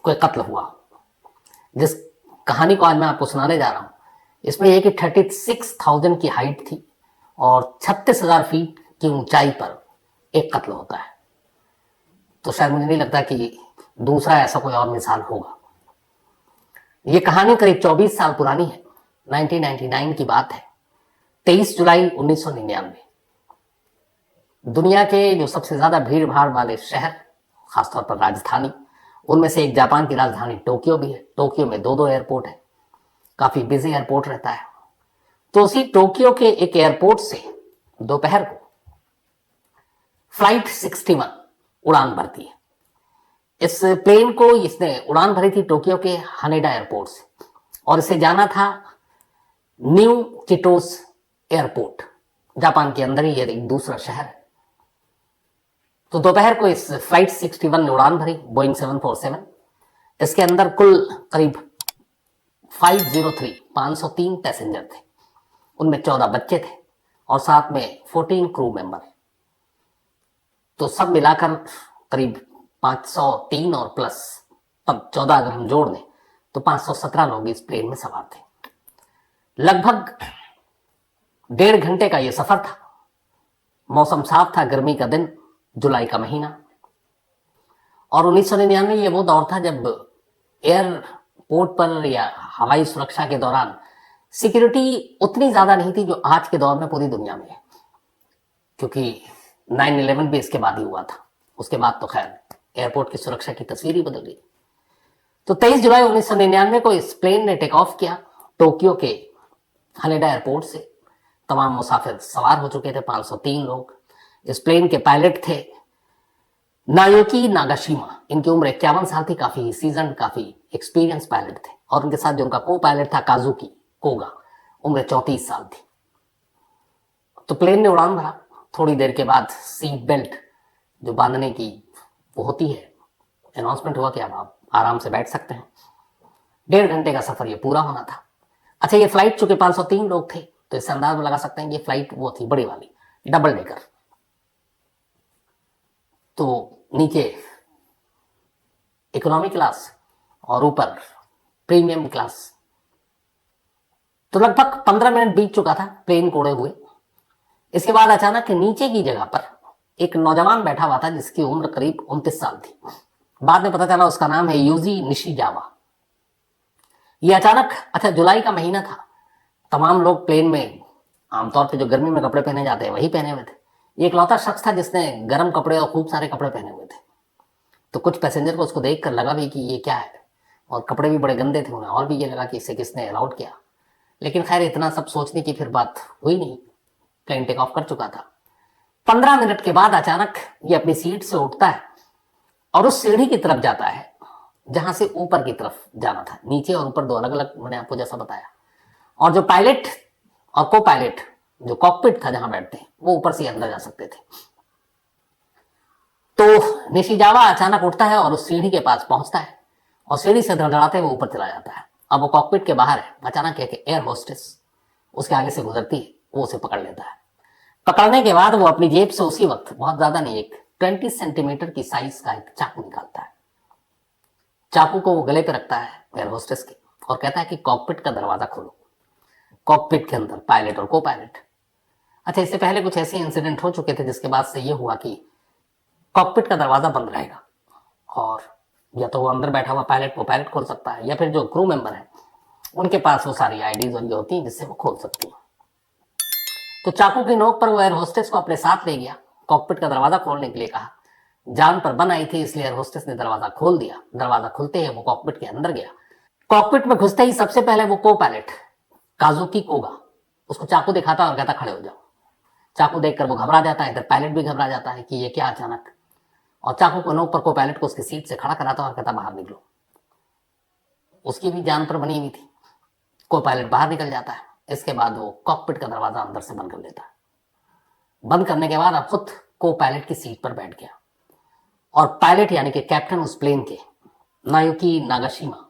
कोई कत्ल हुआ। जिस कहानी को आज मैं आपको सुनाने जा रहा हूं, इसमें यह कि 36,000 की हाइट थी और 36,000 फीट की ऊंचाई पर एक कत्ल होता है। तो शायद मुझे नहीं लगता कि दूसरा ऐसा कोई और मिसाल होगा। यह कहानी करीब 24 साल पुरानी है। 1999 की बात है। 23 जुलाई 1999। दुनिया के जो सबसे ज्यादा भीड़ भाड़ वाले शहर, खासतौर पर राजधानी, उनमें से एक जापान की राजधानी टोक्यो भी है। टोक्यो में दो एयरपोर्ट है, काफी बिजी एयरपोर्ट रहता है। तो उसी टोक्यो के एक एयरपोर्ट से दोपहर को फ्लाइट 61 उड़ान भरती है। इस प्लेन को इसने उड़ान भरी थी टोक्यो के हानेडा एयरपोर्ट से, और इसे जाना था न्यू किटोस एयरपोर्ट। जापान के अंदर ही यह एक दूसरा शहर है। तो दोपहर को इस फ्लाइट 61 ने उड़ान भरी, बोइंग 747। इसके अंदर कुल करीब 503 पैसेंजर थे। उनमें 14 बच्चे थे और साथ में 14 क्रू मेंबर। तो सब मिलाकर करीब 503 और प्लस 14 अगर हम जोड़ दें तो 517 लोग इस प्लेन में सवार थे। लगभग 1.5 घंटे का यह सफर था। मौसम साफ था, गर्मी का दिन, जुलाई का महीना। और 1999 ये वो दौर था जब एयरपोर्ट पर या हवाई सुरक्षा के दौरान सिक्योरिटी उतनी ज्यादा नहीं थी जो आज के दौर में पूरी दुनिया में है, क्योंकि 9/11 भी इसके बाद ही हुआ था। उसके बाद तो खैर एयरपोर्ट की सुरक्षा की तस्वीर ही बदल गई। तो 23 जुलाई 1999 को इस प्लेन ने टेक ऑफ किया टोक्यो के हानेडा एयरपोर्ट से। तमाम मुसाफिर सवार हो चुके थे, 503 लोग। इस प्लेन के पायलट थे नायोकी नागाशिमा। इनकी उम्र 51 साल थी, काफी सीजन, काफी एक्सपीरियंस पायलट थे। और उनके साथ जो उनका को पायलट था काजुकी कोगा, उम्र 34 साल थी। तो प्लेन ने उड़ान भरा। थोड़ी देर के बाद सीट बेल्ट जो बांधने की वो होती है, अनाउंसमेंट हुआ कि अब आप आराम से बैठ सकते हैं। 1.5 घंटे का सफर ये पूरा होना था। अच्छा, ये फ्लाइट चूंकि 503 लोग थे तो इससे अंदाज में लगा सकते हैं कि ये फ्लाइट वो थी बड़ी वाली, डबल डेकर। तो नीचे इकोनॉमी क्लास और ऊपर प्रीमियम क्लास। तो लगभग 15 मिनट बीत चुका था प्लेन को उड़े हुए। इसके बाद अचानक नीचे की जगह पर एक नौजवान बैठा हुआ था जिसकी उम्र करीब 29 साल थी। बाद में पता चला उसका नाम है यूजी निशिजावा। ये अचानक, अच्छा जुलाई का महीना था, तमाम लोग प्लेन में आमतौर पे जो गर्मी में कपड़े पहने जाते हैं वही पहने हुए थे। ये इकलौता शख्स था जिसने गर्म कपड़े और खूब सारे कपड़े पहने हुए थे। तो कुछ पैसेंजर को उसको देखकर लगा भी कि ये क्या है, और कपड़े भी बड़े गंदे थे उन्हें, और भी ये लगा कि इसे किसने अलाउड किया। लेकिन खैर इतना सब सोचने की फिर बात हुई नहीं, प्लेन टेक ऑफ कर चुका था। 15 मिनट के बाद अचानक ये अपनी सीट से उठता है और उस सीढ़ी की तरफ जाता है जहां से ऊपर की तरफ जाना था। नीचे और ऊपर दो अलग अलग, मैंने आपको जैसा बताया। और जो पायलट और को पायलट, जो कॉकपिट था जहां बैठते हैं, वो ऊपर से अंदर जा सकते थे। तो निशिजावा अचानक उठता है और उस सीढ़ी के पास पहुंचता है और सीढ़ी से धड़धड़ाते हुए ऊपर चला जाता है। अब वो कॉकपिट के बाहर है। अचानक एक एयर होस्टेस उसके आगे से गुजरती है, वो उसे पकड़ लेता है। पकड़ने के बाद वो अपनी जेब से उसी वक्त, बहुत ज्यादा नहीं, एक 20 सेंटीमीटर की साइज का एक चाकू निकालता है। चाकू को वो गले पे रखता है एयर होस्टेस के और कहता है कि कॉकपिट का दरवाजा खोलो। कॉकपिट के अंदर पायलट और को पायलट। अच्छा, इससे पहले कुछ ऐसे इंसिडेंट हो चुके थे जिसके बाद से ये हुआ कि कॉकपिट का दरवाजा बंद रहेगा और या तो वो अंदर बैठा हुआ पायलट वो पायलट खोल सकता है, या फिर जो क्रू मेंबर है उनके पास वो सारी आईडीज और ये होती हैं जिससे वो खोल सकती है। तो चाकू की नोक पर वो एयर होस्टेस को अपने साथ ले गया, कॉकपिट का दरवाजा खोलने के लिए कहा। जान पर बन आई थी इसलिए एयर होस्टेस ने दरवाजा खोल दिया। दरवाजा खुलते ही वो कॉकपिट के अंदर गया। कॉकपिट में घुसते ही सबसे पहले वो को पायलट काजुकी कोगा उसको चाकू दिखाता और कहता खड़े हो जाओ। चाकू देखकर वो घबरा जाता है, इधर पायलट भी घबरा जाता है कि ये क्या अचानक, और चाकू को नोक पर को पायलट को उसकी सीट से खड़ा कराता और कहता बाहर निकलो। उसकी भी जान पर बनी हुई थी। को पायलट बाहर निकल जाता है। इसके बाद वो कॉकपिट का दरवाजा अंदर से बंद कर देता है। बंद करने के बाद अब खुद को पायलट की सीट पर बैठ गया और पायलट यानी कि कैप्टन उस प्लेन के नायुकी नागाशिमा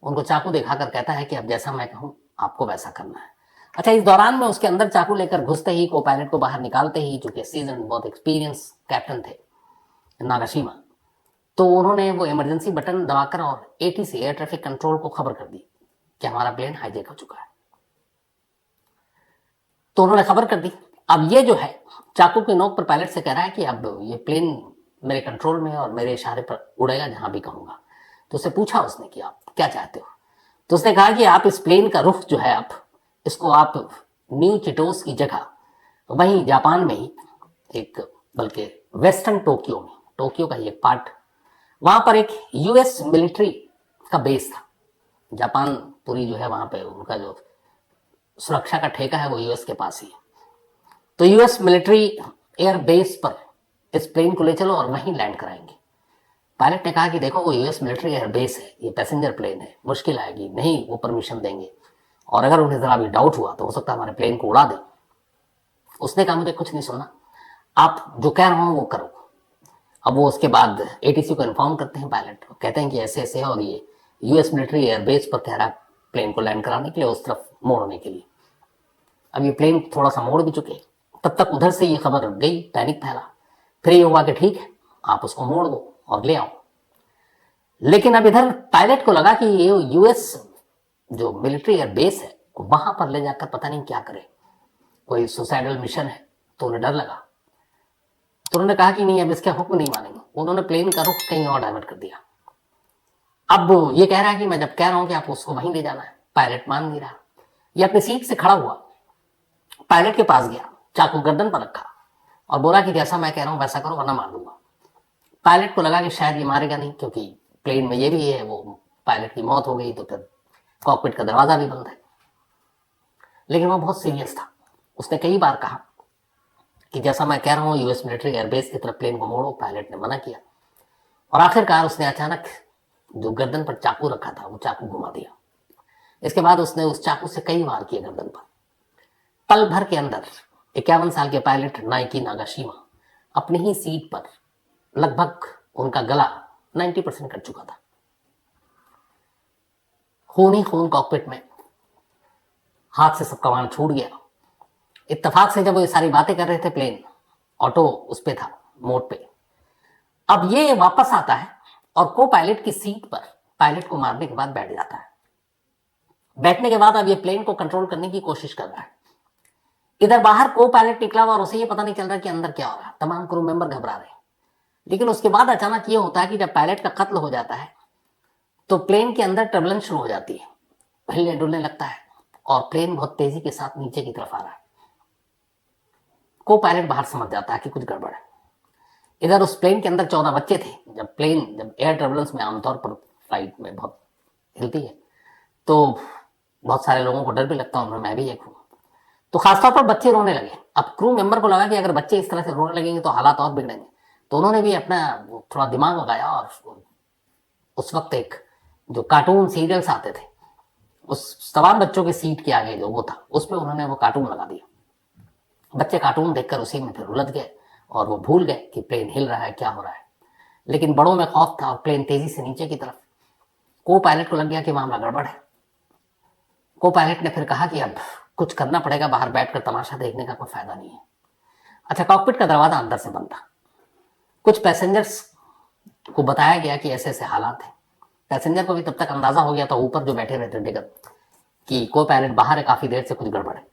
उनको चाकू दिखाकर कहता है कि अब जैसा मैं कहूं आपको वैसा करना है। अच्छा, इस दौरान में उसके अंदर चाकू लेकर घुसते ही, को पायलट को बाहर निकालते ही, जो कि सीजन बहुत एक्सपीरियंस कैप्टन थे नागाशिमा, तो उन्होंने वो इमरजेंसी बटन दबाकर और एटीसी एयर ट्रैफिक कंट्रोल को खबर कर दी कि हमारा प्लेन हाईजैक हो चुका है। तो उन्होंने खबर कर दी। अब ये जो है चाकू के नोक पर पायलट से कह रहा है कि अब ये प्लेन मेरे कंट्रोल में और मेरे इशारे पर उड़ेगा जहां भी कहूंगा। तो उससे पूछा उसने कि आप क्या चाहते हो। तो उसने कहा कि आप इस प्लेन का रुख जो है आप इसको आप न्यू चिटोस की जगह वहीं जापान में ही एक, बल्कि वेस्टर्न टोक्यो में, टोक्यो का ही एक पार्ट, वहां पर एक यूएस मिलिट्री का बेस था। जापान पूरी जो है वहां पे उनका जो सुरक्षा का ठेका है वो यूएस के पास ही है। तो यूएस मिलिट्री एयर बेस पर इस प्लेन को ले चलो और वहीं लैंड कराएंगे। पायलट ने कहा कि देखो वो यूएस मिलिट्री एयर बेस है, ये पैसेंजर प्लेन है, मुश्किल आएगी, नहीं वो परमिशन देंगे, और अगर उन्हें जरा भी डाउट हुआ तो हो सकता है हमारे प्लेन को उड़ा दे। उसने कहा मुझे कुछ नहीं सुनना, आप जो कह रहा हूं वो करो। अब वो उसके बाद एटीसी को इन्फॉर्म करते हैं पायलट, कहते हैं कि ऐसे ऐसे है और ये यूएस मिलिट्री एयरबेस पर कह रहा है प्लेन को लैंड कराने के लिए, उस तरफ मोड़ने के लिए। अब ये प्लेन थोड़ा सा मोड़ भी चुके, तब तक उधर से ये खबर गई, पैनिक फैला। फिर ये हुआ कि ठीक है आप उसको मोड़ दो और ले आओ। लेकिन अब इधर पायलट को लगा कि ये यूएस जो मिलिट्री एयरबेस है वहां पर ले जाकर पता नहीं क्या करे, कोई सुसाइडल मिशन है। तो उन्हें डर लगा, तो उन्होंने कहा कि नहीं अब इसके हुक्म नहीं मानेंगे। उन्होंने प्लेन का रुख कहीं और डाइवर्ट कर दिया। अब ये कह रहा है कि मैं जब कह रहा हूं कि आप उसको वहीं ले जाना है, पायलट मान नहीं रहा। ये अपनी सीट से खड़ा हुआ, पायलट के पास गया, चाकू गर्दन पर रखा और बोला कि जैसा मैं कह रहा हूं वैसा करो वरना मार दूंगा। पायलट को लगा कि शायद ये मारेगा नहीं, क्योंकि प्लेन में ये भी है, वो पायलट की मौत हो गई तो फिर कॉकपिट का दरवाजा भी बंद है। लेकिन वो बहुत सीरियस था। उसने कई बार कहा कि जैसा मैं कह रहा हूं यूएस मिलिट्री एयरबेस की तरफ प्लेन को मोड़ो। पायलट ने मना किया और आखिरकार उसने अचानक जो गर्दन पर चाकू रखा था वो चाकू घुमा दिया। इसके बाद उसने उस चाकू से कई वार किए गर्दन पर। पल भर के अंदर 51 साल के पायलट नाइकी नागाशिमा अपनी ही सीट पर लगभग उनका गला 90% कट चुका था। खून ही खून कॉकपिट में, हाथ से सब कमान छूट गया। इत्तेफाक से जब वो ये सारी बातें कर रहे थे, प्लेन ऑटो उस पे था, मोड पे। अब ये वापस आता है और को पायलट की सीट पर पायलट को मारने के बाद बैठ जाता है। बैठने के बाद अब ये प्लेन को कंट्रोल करने की कोशिश कर रहा है। इधर बाहर को पायलट निकला हुआ और उसे ये पता नहीं चल रहा कि अंदर क्या हो रहा है। तमाम क्रू मेंबर घबरा रहे हैं। लेकिन उसके बाद अचानक ये होता है कि जब पायलट का कत्ल हो जाता है तो प्लेन के अंदर टर्बुलेंस शुरू हो जाती है, हिलने डुलने लगता है और प्लेन बहुत तेजी के साथ नीचे की तरफ आ रहा है। को पायलट बाहर समझ जाता है कि कुछ गड़बड़ है। इधर उस प्लेन के अंदर 14 बच्चे थे। जब एयर टर्बुलेंस में आमतौर पर फ्लाइट में बहुत हिलती है तो बहुत सारे लोगों को डर भी लगता है, उनमें मैं भी एक हूं। तो खासतौर पर बच्चे रोने लगे। अब क्रू मेंबर को लगा कि अगर बच्चे इस तरह से रोने लगेंगे तो हालात और बिगड़ेंगे। तो उन्होंने भी अपना थोड़ा दिमाग लगाया और उस वक्त एक जो कार्टून सीरियल्स आते थे उस तमाम बच्चों की सीट के आगे जो वो था उस पर उन्होंने वो कार्टून लगा दिया। बच्चे कार्टून देखकर उसी में फिर उलझ गए और वो भूल गए कि प्लेन हिल रहा है, क्या हो रहा है। लेकिन बड़ों में खौफ था और प्लेन तेजी से नीचे की तरफ। को पायलट को लग गया कि मामला गड़बड़ है। को पायलट ने फिर कहा कि अब कुछ करना पड़ेगा, बाहर बैठकर तमाशा देखने का कोई फायदा नहीं है। अच्छा, कॉकपिट का दरवाजा अंदर से बंद था। कुछ पैसेंजर्स को बताया गया कि ऐसे ऐसे हालात हैं। पैसेंजर को भी तब तक अंदाजा हो गया था, ऊपर जो बैठे रहते टिकट, कि को पायलट बाहर है, काफी देर से कुछ गड़बड़ है।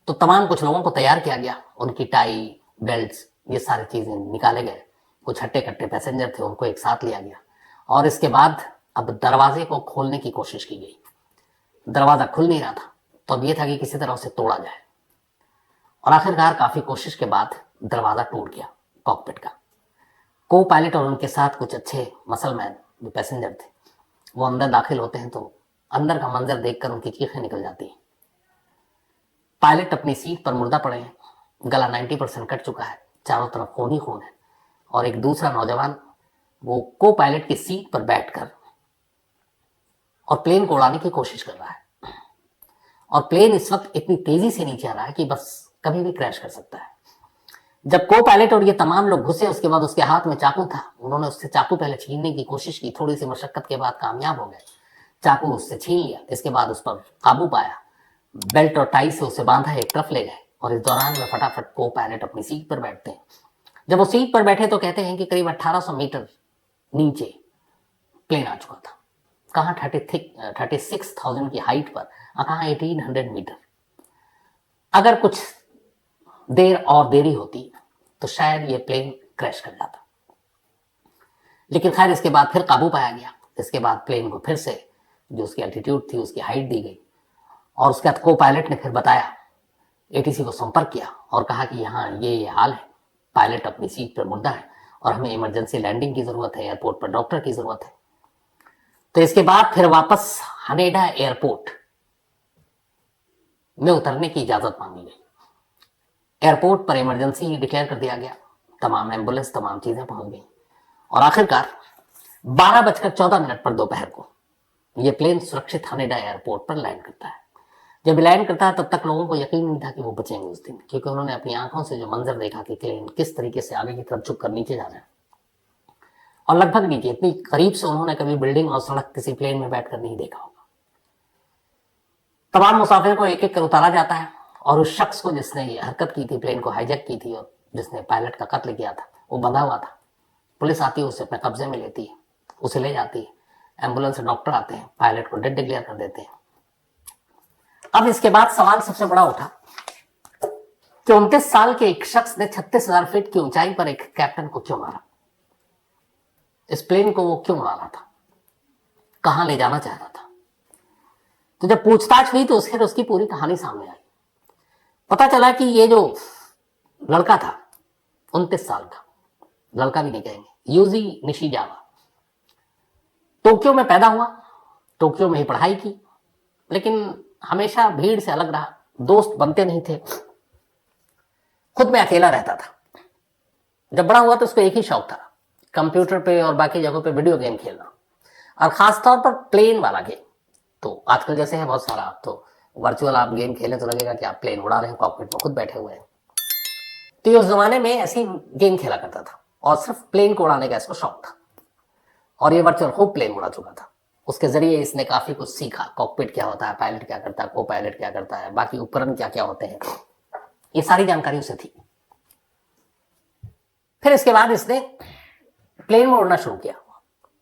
तो तमाम कुछ लोगों को तैयार किया गया, उनकी टाई, बेल्ट्स, ये सारी चीजें निकाले गए। कुछ हट्टे कट्टे पैसेंजर थे, उनको एक साथ लिया गया और इसके बाद अब दरवाजे को खोलने की कोशिश की गई। दरवाजा खुल नहीं रहा था, तो अब यह था कि किसी तरह उसे तोड़ा जाए और आखिरकार काफी कोशिश के बाद दरवाजा टूट गया कॉकपिट का। को पायलट और उनके साथ कुछ अच्छे मसलमैन जो पैसेंजर थे वो अंदर दाखिल होते हैं तो अंदर का मंजर देखकर उनकी चीखें निकल जाती हैं। पायलट अपनी सीट पर मुर्दा पड़े हैं, गला 90% कट चुका है, चारों तरफ खून ही खून है और एक दूसरा नौजवान वो को पायलट की सीट पर बैठकर और प्लेन को उड़ाने की कोशिश कर रहा है। और प्लेन इस वक्त इतनी तेजी से नीचे आ रहा है कि बस कभी भी क्रैश कर सकता है। जब को पायलट और ये तमाम लोग घुसे उसके बाद उसके हाथ में चाकू था। उन्होंने उससे चाकू पहले छीनने की कोशिश की, थोड़ी सी मशक्कत के बाद कामयाब हो गए, चाकू उससे छीन लिया। इसके बाद उस पर काबू पाया, बेल्ट और टाई से उसे बांधा, एक तरफ ले गए और इस दौरान में फटाफट को पायलट अपनी सीट पर बैठते हैं। जब वो सीट पर बैठे तो कहते हैं कि करीब 1800 मीटर नीचे प्लेन आ चुका था। कहाँ 36,000 की हाइट पर, कहाँ 1800 मीटर। अगर कुछ देर और देरी होती तो शायद ये प्लेन क्रैश कर जाता, लेकिन खैर इसके बाद फिर काबू पाया गया। इसके बाद प्लेन को फिर से जो उसकी एल्टीट्यूड थी उसकी हाइट दी गई, और उसके बाद को पायलट ने फिर बताया, एटीसी को संपर्क किया और कहा कि यहाँ ये हाल है, पायलट अपनी सीट पर मुर्दा है और हमें इमरजेंसी लैंडिंग की जरूरत है, एयरपोर्ट पर डॉक्टर की जरूरत है। तो इसके बाद फिर वापस हनेडा एयरपोर्ट में उतरने की इजाजत मांगी गई। एयरपोर्ट पर इमरजेंसी डिक्लेयर कर दिया गया, तमाम एम्बुलेंस तमाम चीजें पहुंच गई, और आखिरकार 12:14 पर दोपहर को यह प्लेन सुरक्षित हनेडा एयरपोर्ट पर लैंड करता है। जब लैंड करता है तब तक लोगों को यकीन नहीं था कि वो बचेंगे उस दिन, क्योंकि उन्होंने अपनी आंखों से जो मंजर देखा कि प्लेन किस तरीके से आगे की तरफ झुक कर नीचे जा रहा है, और लगभग नीचे इतनी करीब से उन्होंने कभी बिल्डिंग और सड़क किसी प्लेन में बैठकर नहीं देखा होगा। तमाम मुसाफिर को एक एक कर उतारा जाता है, और उस शख्स को जिसने ये हरकत की थी, प्लेन को हाईजैक की थी और जिसने पायलट का कत्ल किया था, वो बंधा हुआ था। पुलिस आती है, उसे अपने कब्जे में लेती है, उसे ले जाती है, एम्बुलेंस से डॉक्टर आते हैं, पायलट को डेड डिक्लेयर कर देते हैं। अब इसके बाद सवाल सबसे बड़ा उठा कि 29 साल के एक शख्स ने 36,000 फीट की ऊंचाई पर एक कैप्टन को क्यों मारा? इस प्लेन को वो क्यों उड़ा रहा था? कहां ले जाना चाह रहा था? तो जब पूछताछ हुई तो उसकी पूरी कहानी सामने आई। पता चला कि ये जो लड़का था 29 साल का, लड़का भी नहीं कहेंगे, यूजी निशिजावा, टोक्यो में पैदा हुआ, टोक्यो में ही पढ़ाई की, लेकिन हमेशा भीड़ से अलग रहा, दोस्त बनते नहीं थे, खुद में अकेला रहता था। जब बड़ा हुआ तो उसको एक ही शौक था, कंप्यूटर पे और बाकी जगहों पे वीडियो गेम खेलना, और खासतौर पर प्लेन वाला गेम। तो आजकल जैसे है बहुत सारा, आप तो वर्चुअल आप गेम खेलें तो लगेगा कि आप प्लेन उड़ा रहे हैं, कॉकपिट में खुद बैठे हुए हैं। तो ये उस जमाने में ऐसी गेम खेला करता था, और सिर्फ प्लेन को उड़ाने का इसको शौक था, और ये वर्चुअल खूब प्लेन उड़ा चुका था। उसके जरिए इसने काफी कुछ सीखा, कॉकपिट क्या होता है, पायलट क्या करता है, को पायलट क्या करता है, बाकी उपकरण क्या क्या होते हैं, ये सारी जानकारी उसे थी। फिर इसके बाद इसने प्लेन में उड़ना शुरू किया।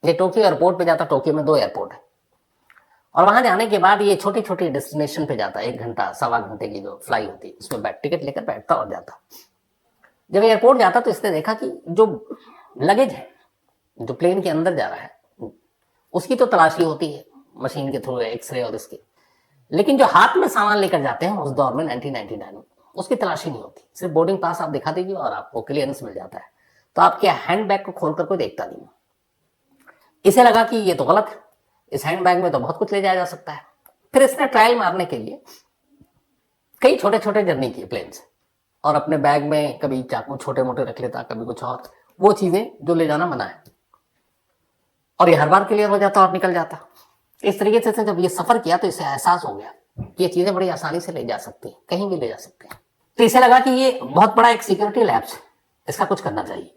ये टोक्यो एयरपोर्ट पे जाता, टोक्यो में 2 एयरपोर्ट है, और वहां जाने के बाद ये छोटी छोटी डेस्टिनेशन पे जाता, 1 घंटा सवा घंटे की जो फ्लाई होती है उसमें टिकट लेकर बैठता और जाता। जब एयरपोर्ट जाता तो इसने देखा कि जो लगेज है, जो प्लेन के अंदर जा रहा है, उसकी तो तलाशी होती है मशीन के थ्रू, एक्सरे और इसकी, लेकिन जो हाथ में सामान लेकर जाते हैं उस दौर में 1999 में, उसकी तलाशी नहीं होती। सिर्फ बोर्डिंग पास आप दिखा दीजिए और आपको क्लियरेंस मिल जाता है, तो आपके हैंड बैग को खोलकर कोई देखता नहीं। इसे लगा कि ये तो गलत है, इस हैंड बैग में तो बहुत कुछ ले जाया जा सकता है। फिर इसने ट्रायल मारने के लिए कई छोटे छोटे जर्नी किए प्लेन से, और अपने बैग में कभी चाकू छोटे मोटे रख लेता, कभी कुछ और, वो चीजें जो ले जाना मना है, और ये हर बार क्लियर हो जाता और निकल जाता। इस तरीके से जब ये सफर किया तो इसे एहसास हो गया कि ये चीजें बड़ी आसानी से ले जा सकती हैं, कहीं भी ले जा सकते हैं। तो इसे लगा कि ये बहुत बड़ा एक सिक्योरिटी लैब्स है, इसका कुछ करना चाहिए।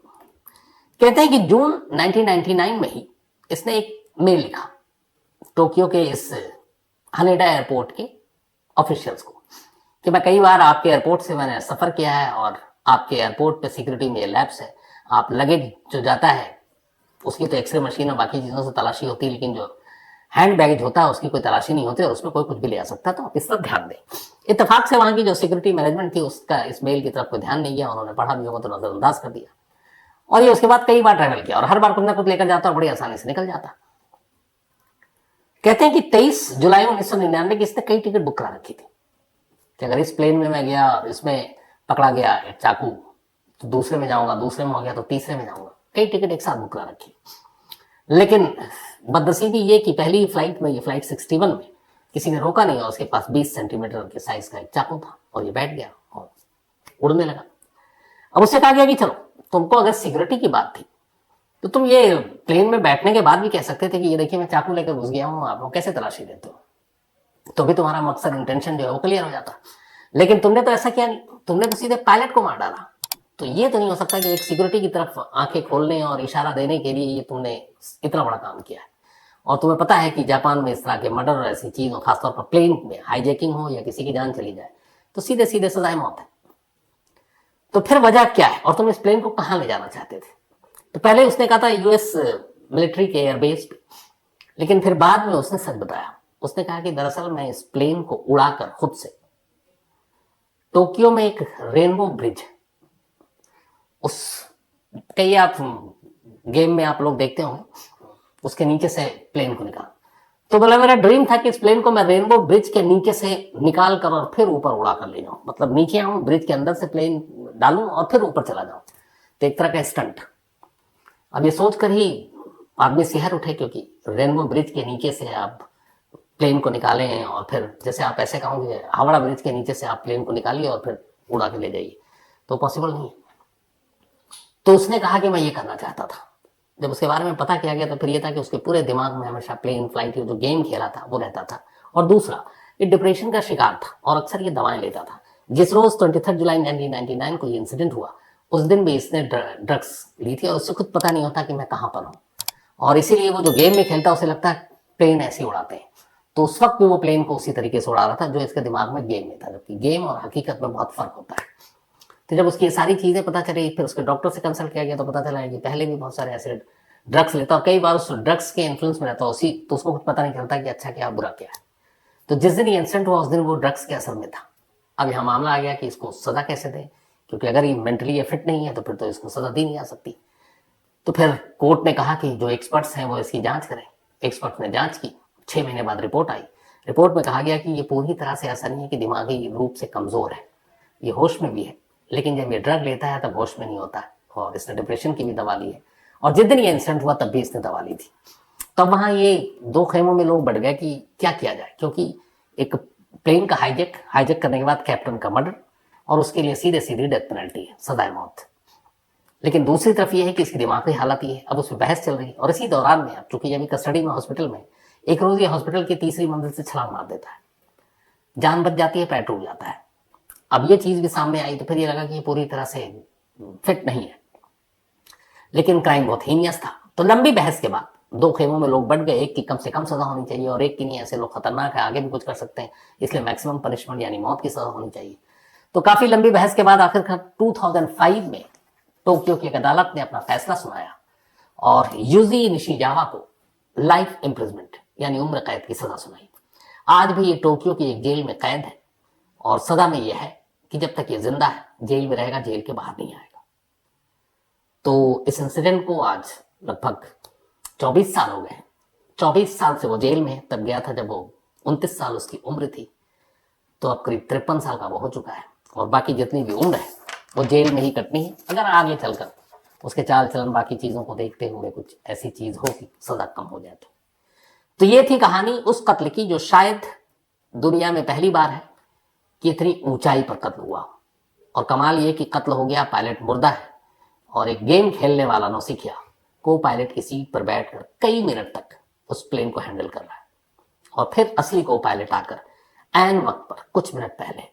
कहते हैं कि जून 1999 में ही इसने एक मेल लिखा टोक्यो के इस हनेडा एयरपोर्ट के ऑफिशियल्स को कि मैं कई बार आपके एयरपोर्ट से मैंने सफर किया है, और आपके एयरपोर्ट पे सिक्योरिटी में लैब्स है, आप लगेज जो जाता है उसकी तो एक्सरे मशीन और बाकी चीजों से तलाशी होती है, लेकिन जो हैंड बैगेज होता है उसकी कोई तलाशी नहीं होती, और उसमें कोई कुछ भी ले आ सकता है, तो आप इस पर ध्यान दें। इत्तेफाक से वहां की जो सिक्योरिटी मैनेजमेंट थी उसका इस मेल की तरफ कोई ध्यान नहीं गया, उन्होंने पढ़ा भी होगा तो नजरअंदाज कर दिया, और ये उसके बाद कई बार ट्रैवल किया, और हर बार कुछ ना कुछ लेकर जाता और बड़ी आसानी से निकल जाता। कहते हैं कि 23 जुलाई 1999 की इसने कई टिकट बुक करा रखी थी कि अगर इस प्लेन में मैं गया और इसमें पकड़ा गया चाकू तो दूसरे में जाऊंगा, दूसरे में हो गया तो तीसरे में जाऊंगा, कई टिकट एक साथ बुक करा रखी। लेकिन बदनसीबी ये कि पहली फ्लाइट में, ये फ्लाइट 61 में, किसी ने रोका नहीं, और उसके पास 20 सेंटीमीटर के साइज का एक चाकू था, और ये बैठ गया और उड़ने लगा। अब उससे कहा गया कि चलो, तुमको अगर सिक्योरिटी की बात थी तो तुम ये प्लेन में बैठने के बाद भी कह सकते थे कि ये देखिए मैं चाकू लेकर घुस गया हूं, आप लोग कैसे तलाशी देते हो, तो भी तुम्हारा मकसद इंटेंशन जो है वो क्लियर हो जाता। लेकिन तुमने तो ऐसा किया नहीं, तुमने तो सीधे पायलट को मार डाला। तो ये तो नहीं हो सकता कि एक सिक्योरिटी की तरफ आंखें खोलने और इशारा देने के लिए ये तुमने इतना बड़ा काम किया है। और तुम्हें पता है कि जापान में इस तरह के मर्डर और ऐसी चीज हो, खासतौर पर प्लेन में हाईजैकिंग हो या किसी की जान चली जाए, तो सीधे सीधे सजाए मौत है। तो फिर वजह क्या है और तुम इस प्लेन को कहां ले जाना चाहते थे? तो पहले उसने कहा था यूएस मिलिट्री के एयरबेस पे, लेकिन फिर बाद में उसने सच बताया। उसने कहा कि दरअसल मैं इस प्लेन को उड़ाकर खुद से टोक्यो में एक रेनबो ब्रिज, उस कई आप गेम में आप लोग देखते होंगे, उसके नीचे से प्लेन को निकाल। तो बोला मेरा ड्रीम था कि इस प्लेन को मैं रेनबो ब्रिज के नीचे से निकाल कर और फिर ऊपर उड़ा कर ले जाऊं, मतलब नीचे आऊं, ब्रिज के अंदर से प्लेन डालूं और फिर ऊपर चला जाऊं। तो एक तरह का स्टंट। अब ये सोचकर ही आदमी सिहर उठे, क्योंकि रेनबो ब्रिज के नीचे से आप प्लेन को निकालें और फिर जैसे आप ऐसे कहोगे हावड़ा ब्रिज के नीचे से आप प्लेन को निकालिए और फिर उड़ा के ले जाइए, तो पॉसिबल नहीं। तो उसने कहा कि मैं ये करना चाहता था। जब उसके बारे में पता किया गया तो फिर ये था कि उसके पूरे दिमाग में हमेशा प्लेन फ्लाइट जो गेम खेला था वो रहता था। और दूसरा, ये डिप्रेशन का शिकार था और अक्सर ये दवाएं लेता था। जिस रोज 23 जुलाई 1999 को ये इंसिडेंट हुआ, उस दिन भी इसने ड्रग्स ली थी और उससे खुद पता नहीं होता कि मैं कहाँ पर हूँ। और इसीलिए वो जो गेम में खेलता उसे लगता है प्लेन ऐसे उड़ाते हैं। तो उस वक्त भी वो प्लेन को उसी तरीके से उड़ा रहा था जो इसके दिमाग में गेम में था, जबकि गेम और हकीकत में बहुत फर्क होता है। तो जब उसकी ये सारी चीजें पता चली, फिर उसके डॉक्टर से कंसल्ट किया गया तो पता चला कि पहले भी बहुत सारे ऐसे ड्रग्स लेता और कई बार उस ड्रग्स के इन्फ्लुएंस में रहता उसी, तो उसको कुछ पता नहीं चलता कि अच्छा क्या बुरा क्या है। तो जिस दिन ये इंसिडेंट हुआ उस दिन वो ड्रग्स के असर में था। अब यहाँ मामला आ गया कि इसको सजा कैसे दे, क्योंकि अगर ये मेंटली फिट नहीं है तो फिर तो इसको सजा दी नहीं जा सकती। तो फिर कोर्ट ने कहा कि जो एक्सपर्ट्स हैं वो इसकी जांच करें। एक्सपर्ट ने जांच की, 6 महीने बाद रिपोर्ट आई। रिपोर्ट में कहा गया कि ये पूरी तरह से ऐसा नहीं है कि दिमागी रूप से कमजोर है, ये होश में भी है, लेकिन जब ये ड्रग लेता है तब होश में नहीं होता है। और इसने डिप्रेशन की भी दवा ली है और जिस दिन ये इंसिडेंट हुआ तब भी इसने दवा ली थी। तब वहां ये दो खेमों में लोग बढ़ गए कि क्या किया जाए, क्योंकि एक प्लेन का हाईजैक करने के बाद कैप्टन का मर्डर और उसके लिए सीधे सीधी डेथ पेनल्टी है, सजाए मौत। लेकिन दूसरी तरफ ये है कि इसकी दिमागी हालत ये है, अब उसमें बहस चल रही है। और इसी दौरान में अब चूंकि अभी कस्टडी में हॉस्पिटल में, एक रोज ये हॉस्पिटल की तीसरी मंजिल से छलांग मार देता है, जान बच जाती है, पैर टूट जाता है। अब ये चीज भी सामने आई तो फिर ये लगा कि ये पूरी तरह से फिट नहीं है, लेकिन क्राइम बहुत हीनियस था। तो लंबी बहस के बाद दो खेमों में लोग बढ़ गए, एक की कम से कम सजा होनी चाहिए और एक की नहीं, ऐसे लोग खतरनाक है, आगे भी कुछ कर सकते हैं, इसलिए मैक्सिमम पनिशमेंट यानी मौत की सजा होनी चाहिए। तो काफी लंबी बहस के बाद आखिरकार 2005 में टोक्यो की एक अदालत ने अपना फैसला सुनाया और यूजी निशिजावा को लाइफ इम्प्रिजमेंट यानी उम्र कैद की सजा सुनाई। आज भी ये टोक्यो की एक जेल में कैद है और सजा में यह है कि जब तक ये जिंदा है जेल में रहेगा, जेल के बाहर नहीं आएगा। तो इस इंसिडेंट को आज लगभग 24 साल हो गए। 24 साल से वो जेल में है, तब गया था जब वो 29 साल उसकी उम्र थी, तो अब करीब 53 साल का वो हो चुका है और बाकी जितनी भी उम्र है वो जेल में ही कटनी है, अगर आगे चलकर उसके चाल चलन बाकी चीजों को देखते हुए कुछ ऐसी चीज हो कि सजा कम हो जाए। तो ये थी कहानी उस कत्ल की जो शायद दुनिया में पहली बार है कि इतनी ऊंचाई पर कत्ल हुआ। और कमाल ये कि कत्ल हो गया, पायलट मुर्दा है और एक गेम खेलने वाला नौसिखिया को पायलट की सीट पर बैठकर कई मिनट तक उस प्लेन को हैंडल कर रहा है और फिर असली को पायलट आकर ऐन वक्त पर कुछ मिनट पहले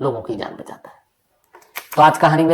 लोगों की जान बचाता है। तो आज कहानी में